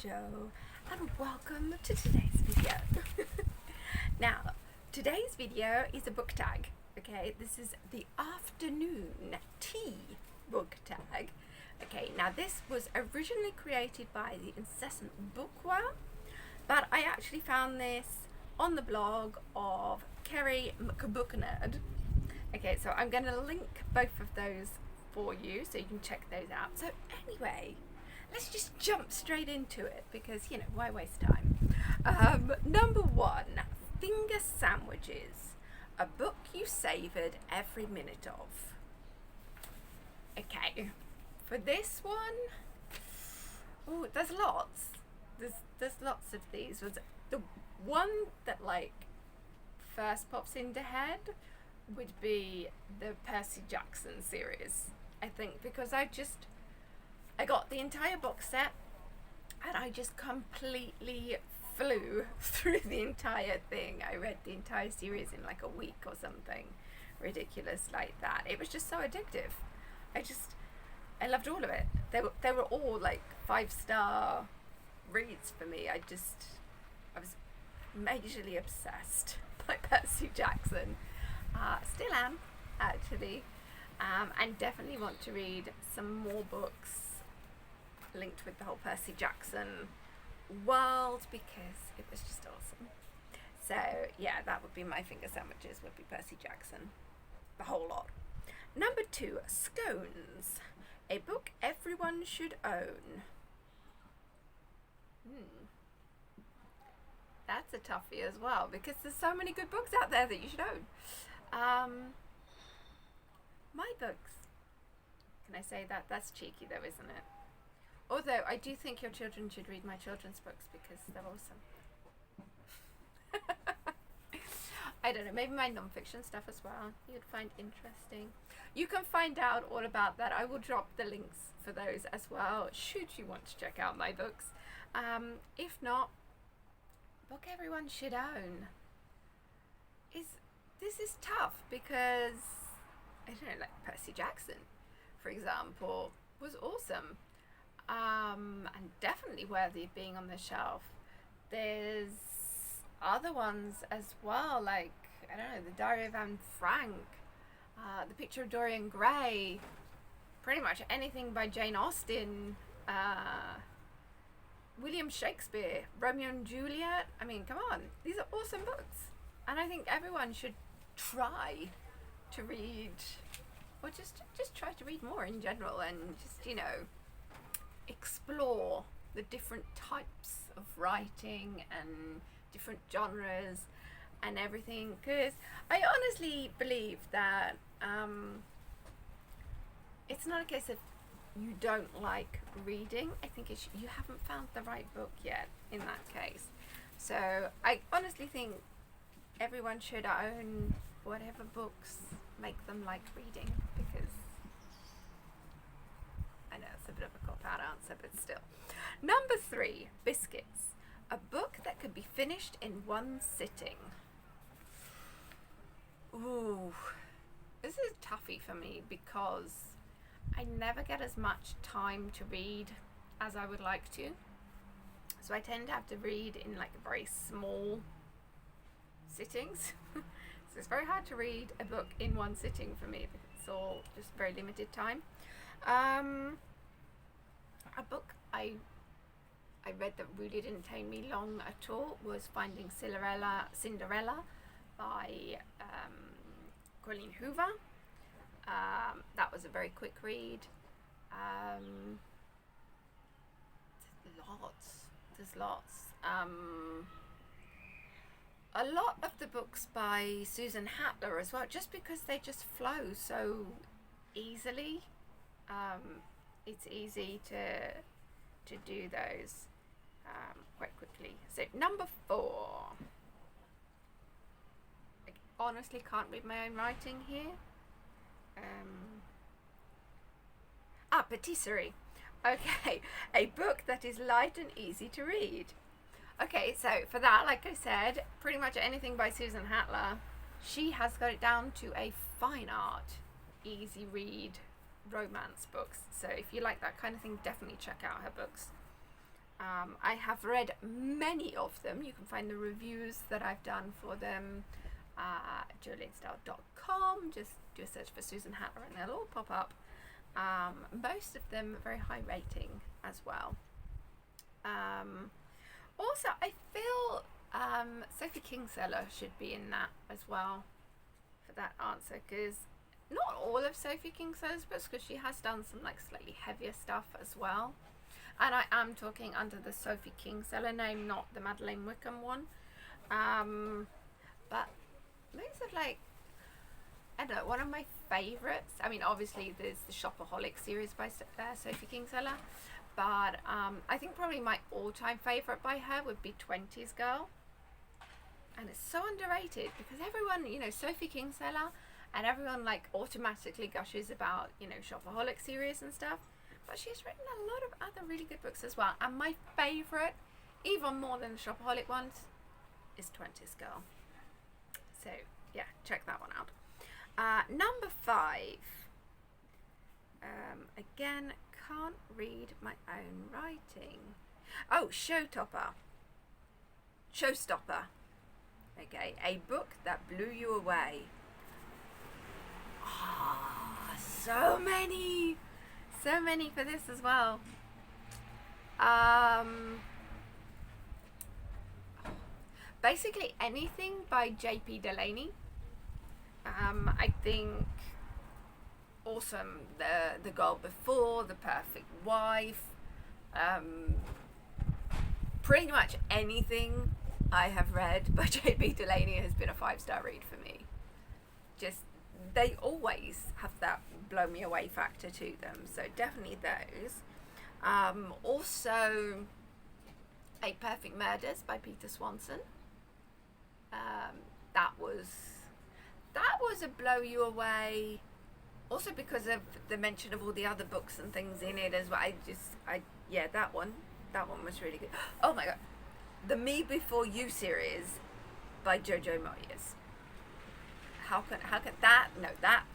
Joe, and welcome to today's video. Now, today's video is a book tag. Okay, this is the afternoon tea book tag. Okay, now this was originally created by the Incessant Bookworm, but I actually found this on the blog of Kerry McBooknerd. Okay, so I'm going to link both of those for you so you can check those out. So anyway, let's just jump straight into it because, you know, why waste time? Number one, Finger Sandwiches, a book you savoured every minute of. Okay, for this one, oh, there's lots. There's lots of these. The one that like first pops into head would be the Percy Jackson series, I think, because I got the entire box set and I just completely flew through the entire thing. I read the entire series in like a week or something ridiculous like that. It was just so addictive. I loved all of it. They were all like 5-star reads for me. I was majorly obsessed by Percy Jackson. Still am, actually. And definitely want to read some more books linked with the whole Percy Jackson world because it was just awesome. So yeah, that would be my finger sandwiches, would be Percy Jackson, the whole lot. Number two, Scones, a book everyone should own. That's a toughie as well because there's so many good books out there that you should own. My books. Can I say that? That's cheeky though, isn't it? Although I do think your children should read my children's books because they're awesome. I don't know, maybe my non-fiction stuff as well you'd find interesting. You can find out all about that. I will drop the links for those as well should you want to check out my books. If not, book everyone should own. This is tough because I don't know, like Percy Jackson, for example, was awesome. And definitely worthy of being on the shelf. There's other ones as well, like, I don't know, the Diary of Anne Frank, The Picture of Dorian Gray, pretty much anything by Jane Austen, William Shakespeare, Romeo and Juliet. I mean, come on, these are awesome books. And I think everyone should try to read, or just try to read more in general and just, you know, explore the different types of writing and different genres and everything, because I honestly believe that it's not a case of you don't like reading. I think it's you haven't found the right book yet in that case. So I honestly think everyone should own whatever books make them like reading, because I know it's a bit of a cop-out answer, but still. Number three, Biscuits, a book that could be finished in one sitting. Ooh, this is a toughie for me because I never get as much time to read as I would like to. So I tend to have to read in like very small sittings. So it's very hard to read a book in one sitting for me because it's all just very limited time. A book I read that really didn't take me long at all was Finding Cinderella by Colleen Hoover. That was a very quick read. There's lots. A lot of the books by Susan Hattler as well, just because they just flow so easily. It's easy to do those quite quickly. So number four. I honestly can't read my own writing here. Patisserie. Okay, a book that is light and easy to read. Okay, so for that, like I said, pretty much anything by Susan Hattler, she has got it down to a fine art, easy read romance books. So if you like that kind of thing, definitely check out her books. I have read many of them. You can find the reviews that I've done for them at julianstyle.com. Just do a search for Susan Hattler and they'll all pop up. Most of them very high rating as well. Also, I feel Sophie Kingsell should be in that as well for that answer, because not all of Sophie Kingsell's books, because she has done some like slightly heavier stuff as well. And I am talking under the Sophie Kingsell name, not the Madeleine Wickham one. But most of like, I don't know, one of my favourites, I mean obviously there's the Shopaholic series by Sophie Kingsell, but I think probably my all-time favourite by her would be 20s Girl. And it's so underrated because everyone, you know, Sophie Kingsell, and everyone like automatically gushes about, you know, Shopaholic series and stuff. But she's written a lot of other really good books as well. And my favourite, even more than the Shopaholic ones, is 20s Girl. So yeah, check that one out. Number 5. Again, can't read my own writing. Oh, Showstopper. Okay, a book that blew you away. So many for this as well. Basically anything by J.P. Delaney. I think awesome. The Girl Before, The Perfect Wife. Pretty much anything I have read by J.P. Delaney has been a 5-star read for me. Just, they always have that blow me away factor to them, so definitely those. Also, 8 Perfect Murders by Peter Swanson. That was a blow you away. Also because of the mention of all the other books and things in it as well. Yeah, that one was really good. Oh my god, the Me Before You series by Jojo Moyes. How can that? No, that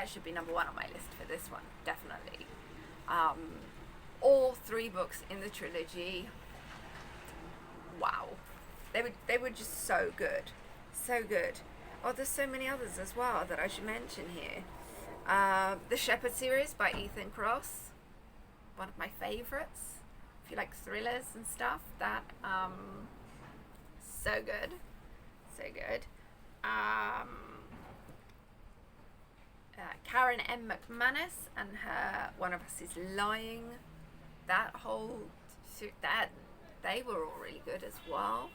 should be number 1 on my list for this one, definitely. All 3 books in the trilogy. Wow, they were just so good. Oh, there's so many others as well that I should mention here. The Shepherd series by Ethan Cross, one of my favourites. If you like thrillers and stuff, that so good. Karen M. McManus and her One of Us Is Lying. They were all really good as well.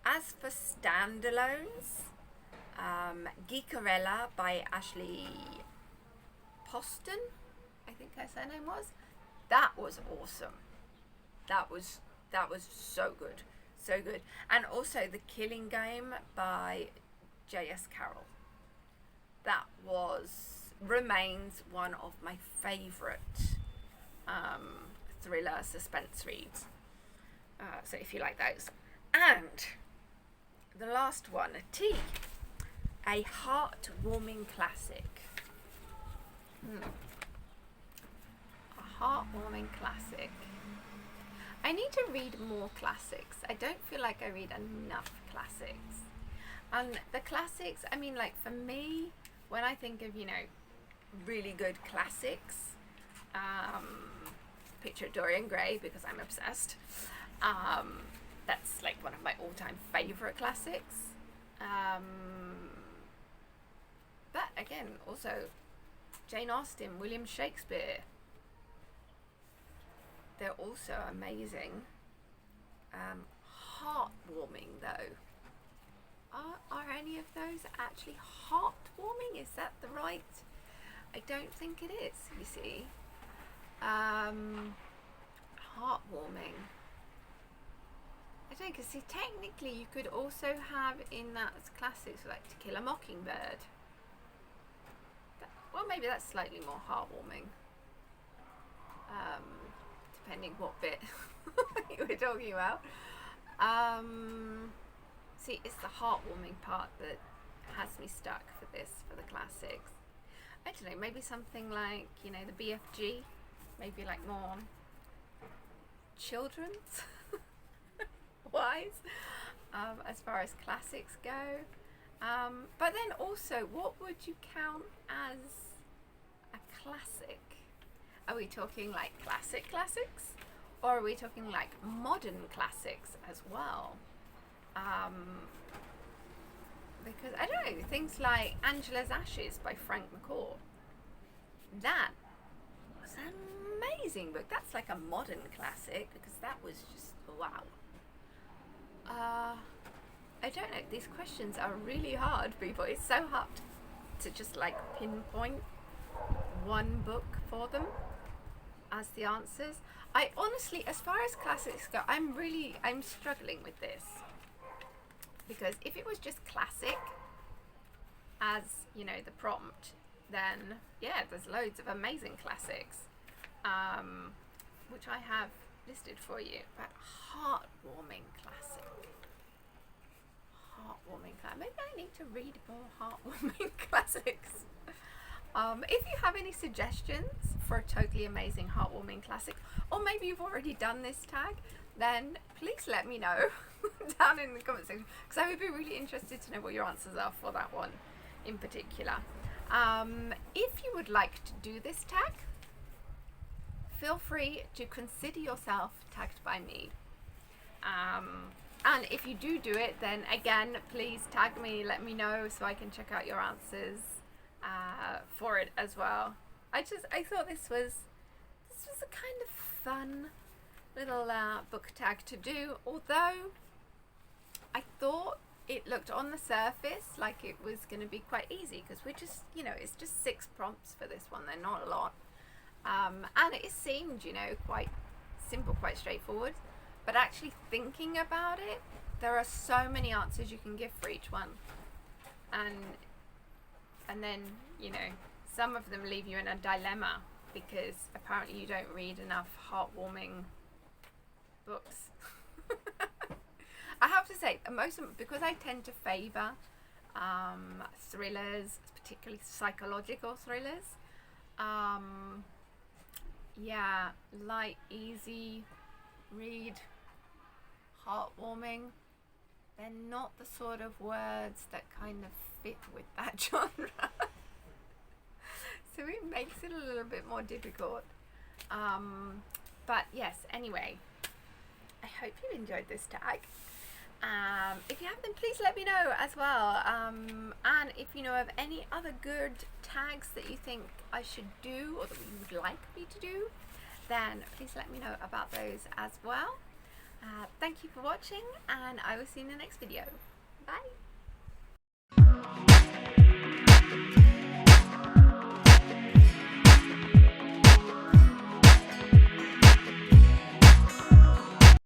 As for standalones, Geekerella by Ashley Poston, I think her surname was. That was awesome. That was so good. And also The Killing Game by J.S. Carroll. That remains one of my favourite thriller suspense reads. So if you like those. And the last one, a heartwarming classic. A heartwarming classic. I need to read more classics. I don't feel like I read enough classics. And the classics, I mean, like for me, when I think of, you know, really good classics, picture Dorian Gray, because I'm obsessed. That's like one of my all-time favourite classics. But again, also Jane Austen, William Shakespeare. They're also amazing. Heartwarming though. Are any of those actually heartwarming? Is that the right? I don't think it is, you see. Heartwarming. I don't know, because see, technically you could also have in that as classics like To Kill a Mockingbird. Well, maybe that's slightly more heartwarming. Depending what bit you were talking about. See, it's the heartwarming part that has me stuck for the classics. I don't know, maybe something like, you know, the BFG maybe like more children's wise, as far as classics go. But then also, what would you count as a classic? Are we talking like classics? Or are we talking like modern classics as well? Because I don't know, things like Angela's Ashes by Frank McCourt. That was an amazing book. That's like a modern classic because that was just wow. I don't know. These questions are really hard, people. It's so hard to just like pinpoint one book for them as the answers. I honestly, as far as classics go, I'm struggling with this, because if it was just classic as, you know, the prompt, then yeah, there's loads of amazing classics, which I have listed for you. But heartwarming classic. Maybe I need to read more heartwarming classics. If you have any suggestions for a totally amazing heartwarming classic, or maybe you've already done this tag, then please let me know down in the comment section, because I would be really interested to know what your answers are for that one in particular. If you would like to do this tag, feel free to consider yourself tagged by me. And if you do it, then again, please tag me, let me know so I can check out your answers for it as well. I thought this was a kind of fun little book tag to do, although I thought it looked on the surface like it was going to be quite easy, because we're just, you know, it's just 6 prompts for this one. They're not a lot, and it seemed, you know, quite simple, quite straightforward. But actually thinking about it, there are so many answers you can give for each one, and then, you know, some of them leave you in a dilemma because apparently you don't read enough heartwarming books. I have to say, because I tend to favour thrillers, particularly psychological thrillers. Yeah, light, easy read, heartwarming. They're not the sort of words that kind of fit with that genre. So it makes it a little bit more difficult. But yes, anyway, I hope you enjoyed this tag. If you have, then please let me know as well. And if you know of any other good tags that you think I should do, or that you would like me to do, then please let me know about those as well. Thank you for watching, and I will see you in the next video. Bye!